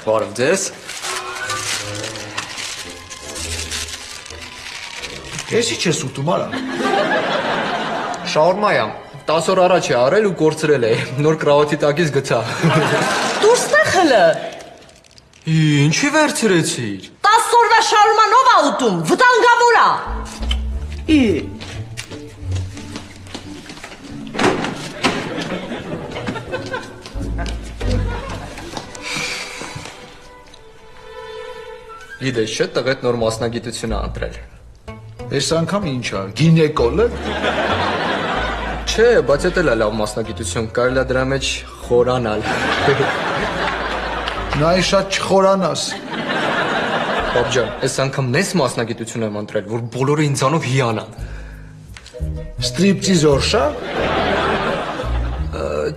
Բարև ձեզ։ Ես ի՞նչ ես ուտում արա։ Շաուրմայա, 10 օր առաջ է արել ու կորցրել է, նոր կրավաթի տակից գցա։ Դուրս տեղ հլը։ Ինչի վերցրեցիր։ 10 օրվա շարումանով ա ուտում, վտանգավոր ա։ Գիտես չէ, տղետ նոր մասնագիտություն է ընտրել։ Այս անգամ ինչա, գինեկոլոգ։ Չէ, բայց էդ էլ է լավ մասնագիտություն, կարելի է դրա մեջ խորանալ։ Նայ շատ չխորանաս։ Պապ ջան, այս անգամ նես մասնագիտություն եմ ընտրել, որ բոլորը ինձանով հիանան։ Ստրիպտիզոր շա։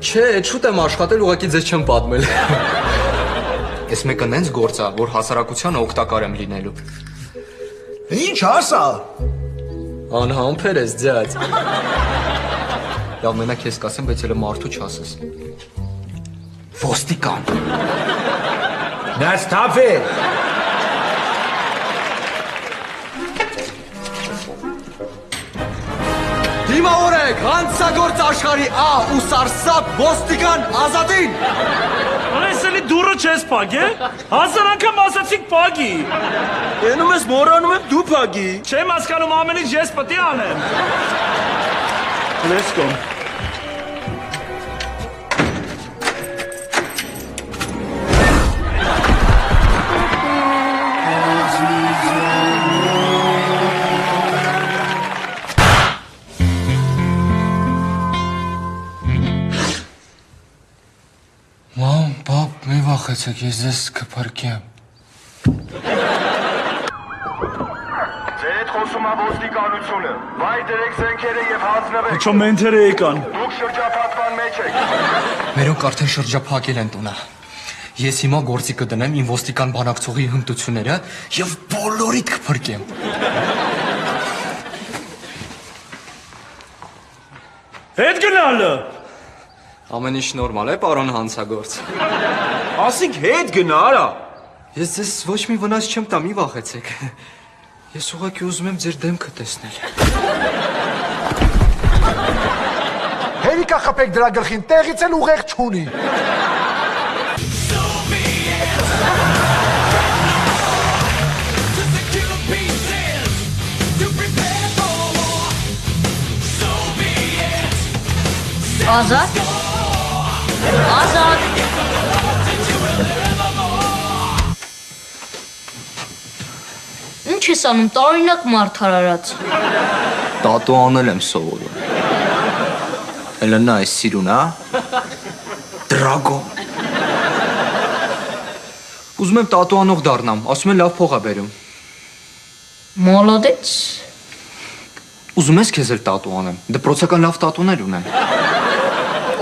Չէ, շուտ եմ աշխատել, ուղղակի ձեզ չեմ պատմել։ Ես մեկը նենց գործ է, որ հասարակությանը օգտակար եմ լինելու։ Ինչ ասա։ Անհամբեր ես ձյաձ։ Լավ, մենակ ես կասեմ, բայց էլ մարդու չասես։ Ոստիկան։ Նա ստաֆե։ Դիմավորեք, հանցագործ աշխարհի ու սարսափ ոստիկան Ազատին։ Այս էլի դուրը չես փագե։ 1000 անգամ ասացիք փագի։ Ենում ես մոռանում եմ դու փագի։ Չեմ հասկանում ամեն ինչ ես պետք է անեմ։ Let's go։ Մամ, պապ, մի վախեցեք, ես ձեզ կփրկեմ։ Ձեր խոսում է ոստիկանությունը։ Վայր դրեք զենքերը եւ հանձնվեք։ Ինչո մենթերը եկան։ Դուք շրջապատման մեջ եք։ Մերոնք արդեն շրջափակել են տունը։ Ես հիմա գործի կդնեմ իմ ոստիկան բանակցողի հմտությունները եւ բոլորիդ կփրկեմ։ Հետ գնալը։ Ամեն ինչ նորմալ է, պարոն հանցագործ։ Ասինք հետ գնա արա։ Ես ձեզ ոչ մի վնաս չեմ տա, մի վախեցեք։ Ես ուղղակի ուզում եմ ձեր դեմքը տեսնել։ Հերիկա խփեք դրա գլխին, տեղից էլ ուղեղ չունի։ Ազատ։ Ազատ։ Ինչ ես անում, տարօրինակ մարդ արարած։ Տատու անել եմ սովորում։ Հələ նա այս սիրուն, հա։ Դրագոն։ Ուզում եմ տատու անող դառնամ, ասում են լավ փող է բերում։ Մոլոդեց։ Ուզում ես քեզ էլ տատու անեմ։ Դպրոցական լավ տատուներ ունեմ։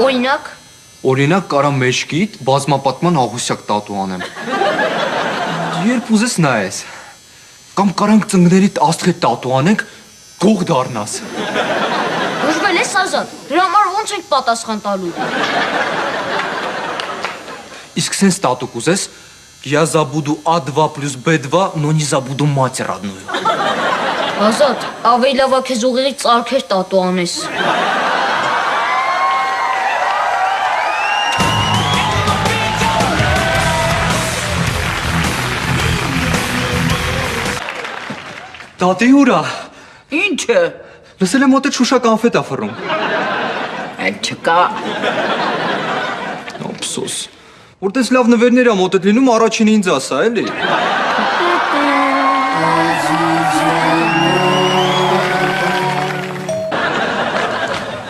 Օրինակ։ Օրինակ կարամ մեջքիդ բազմապատման աղյուսակ տատու անեմ։ Երբ ուզես նայես։ Կամ կարանք ծնկներիդ աստղի տատու անենք, գող դառնաս։ Ուժվել ես Ազատ, դրա համար ոնց ենք պատասխան տալու։ Իսկ սենց տատու կուզես, я забуду А2 плюс Б2, но не забуду мать родную։ Ազատ, ավելի լավ է քեզ ուղիղ ծարքեր տատու անես։ Տատի ուրա։ Ինչ է։ Լսել եմ մոտդ Շուշա կանֆետ ա ֆռում։ Այդ չկա։ Ափսոս։ Որտես լավ նվերներ ա մոտդ լինում, առաջինը ինձ ասա, էլի։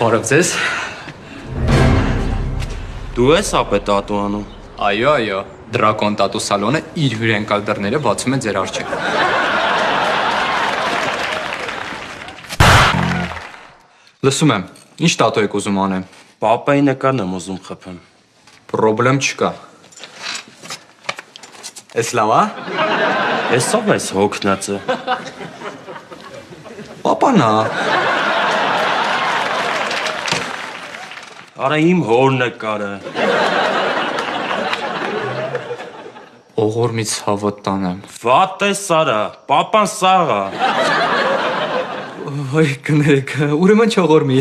Բարև ձեզ։ Դու ես ապե տատու անում։ Այո, այո, դրակոն տատու սալոնը իր հյուրընկալ դռները բացում է ձեր առջև։ Լսում եմ, ինչ տատու եք ուզում անեմ։ Պապայի նկարն եմ ուզում խփեմ։ Պրոբլեմ չկա։ Էս լավ, հա։ Ես ով ես հոգնածը։ Պապան է։ Արա իմ հոր նկարը։ Օղորմից հավատ տանեմ։ Վատ է սարա, պապան սաղա։ Այ կներեք, ուրեմն չողորմի։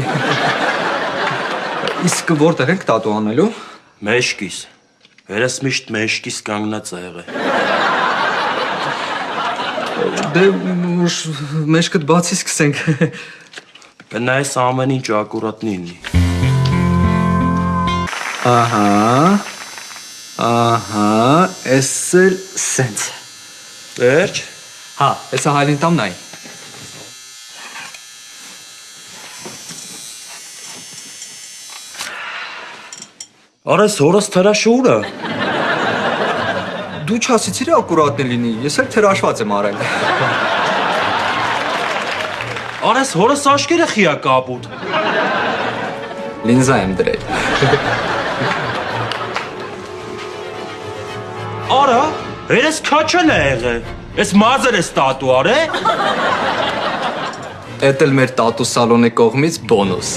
Իսկ որտեղ ենք տատու անելու։ Մեջքիս։ Վերես միշտ մեջքիս կանգնած է եղել։ Դե մեջքդ բացի սկսենք։ Կնայես ամեն ինչ ակուրատ լինի։ Ահա, էս էլ սենց։ Վերջ։ Հա, էսա հայլին տամ նայ։ Արես հորս թրաշուրը։ Դու չասիցիր ակուրատնի լինի, ես էլ թրաշված եմ արել։ Արես հորս աշկերը խիա կապուտ։ Լինզա եմ դրել։ Արա, երես քաչել է եղել։ Ես մազեր ես տատու արե։ Էդ էլ մեր տատու սալոնի կողմից բոնուս։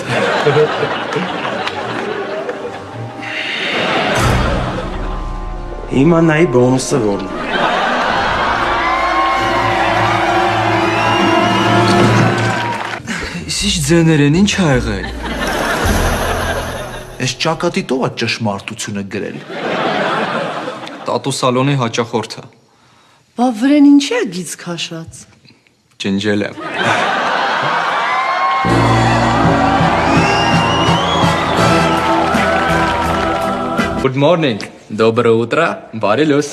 Հիմա նայի բոնուսը որն։ Իսկ ձեներ են ինչ ա եղել։ Այս ճակատի տողա ճշմարտությունը գրել։ Տատու սալոնի հաճախորդը։ Բա վրեն ինչի է գիծ քաշած։ Ջնջել եմ։ Good morning. Доброе утро. Բարի լույս։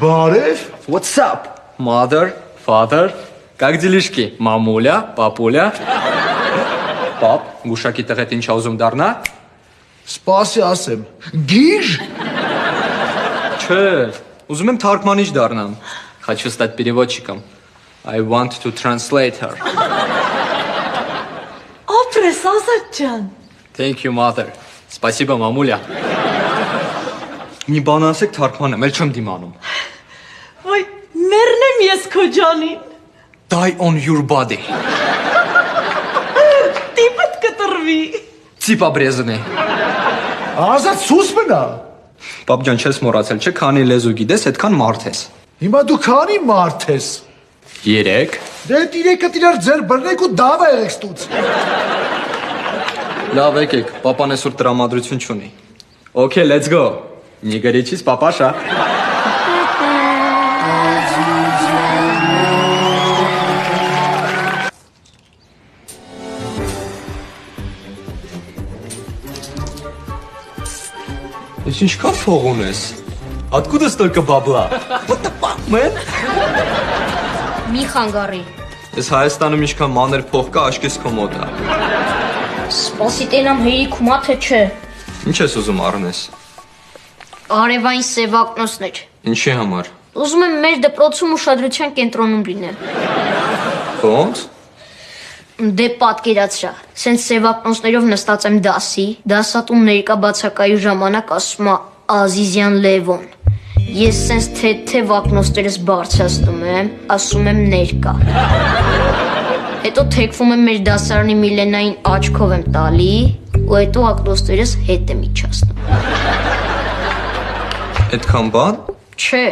Բարև։ What's up? Mother, father. Как делишки? Мамуля, папуля. Պապ, գուշակի տղետ ինչ ուզում դառնա։ Սպասի ասեմ։ Գիժ։ Չէ, ուզում եմ թարգմանիչ դառնամ։ Хочу стать переводчиком. I want to translate her. Ապրես Ազատ ջան։ Thank you, mother. Спасибо, мамуля. Մի բան ասեք թարգմանեմ, էլ չեմ դիմանում։ Ոյ, մեռնեմ ես քո ջանին։ Die on your body. Տիպդ կտրվի։ Տիպ обрезанный. Ազատ սուս մնա։ Պապ ջան, չես մոռացել, չէ՞ քանի լեզու գիտես, այդքան մարդ ես։ Հիմա դու քանի մարդ ես։ 3 Դե տիրեկը տիրար ձեր բռնեք ու դավա եղեք ստուց։ Լավ եկեք, պապան այսօր տրամադրություն չունի։ Okay, let's go. Не горячись, папаша. Ты ինչքան փող ունես? Откуда столько бабла? What the fuck, man? Մի խանգարի։ Ես Հայաստանում ինչքան մանր փող կա, աշկես քո մոտ է։ Սպասի տենամ հերիքումա թե չէ։ Ինչ ես ուզում առնես։ Արևային սևակնոցներ։ Ինչի համար։ Ուզում եմ մեր դպրոցում ուշադրության կենտրոնում լինել։ Ոնց։ Դե պատկերացրա, սենց սևակնոցներով նստած եմ դասի, դասատուն ներկա բացակայու ժամանակ ասում է Ազիզյան Լևոն։ Ես սենց թե վակնոցներս բարձրացնում եմ, ասում եմ ներկա։ Հետո թեքվում եմ մեր դասարանի Միլենային աչքով եմ տալի, ու հետո ակնոցներս հետ եմ իջացնում։ Այդքան բան։ Չէ,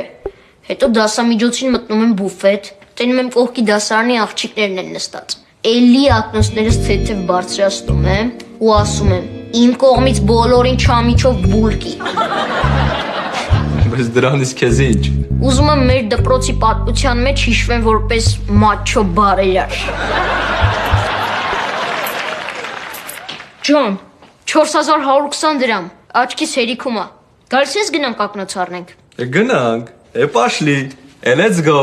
հետո դասամիջոցին մտնում եմ բուֆետ, տենում եմ կողքի դասարանի աղջիկներն են նստած։ Էլի ակնոցներս թեթև բարձրացնում եմ ու ասում եմ. Իմ կողմից բոլորին չամիջով բուլկի։ Բայց դրանից քեզ ինչ։ Ուզում եմ մեր դպրոցի պատմության մեջ հիշվեն որպես մաչո բարերար։ Ջան, 4120 դրամ, աչքիս հերիքում է։ Գալիս ես գնանք ակնոց առնենք։ Գնանք, պաշլի, let's go։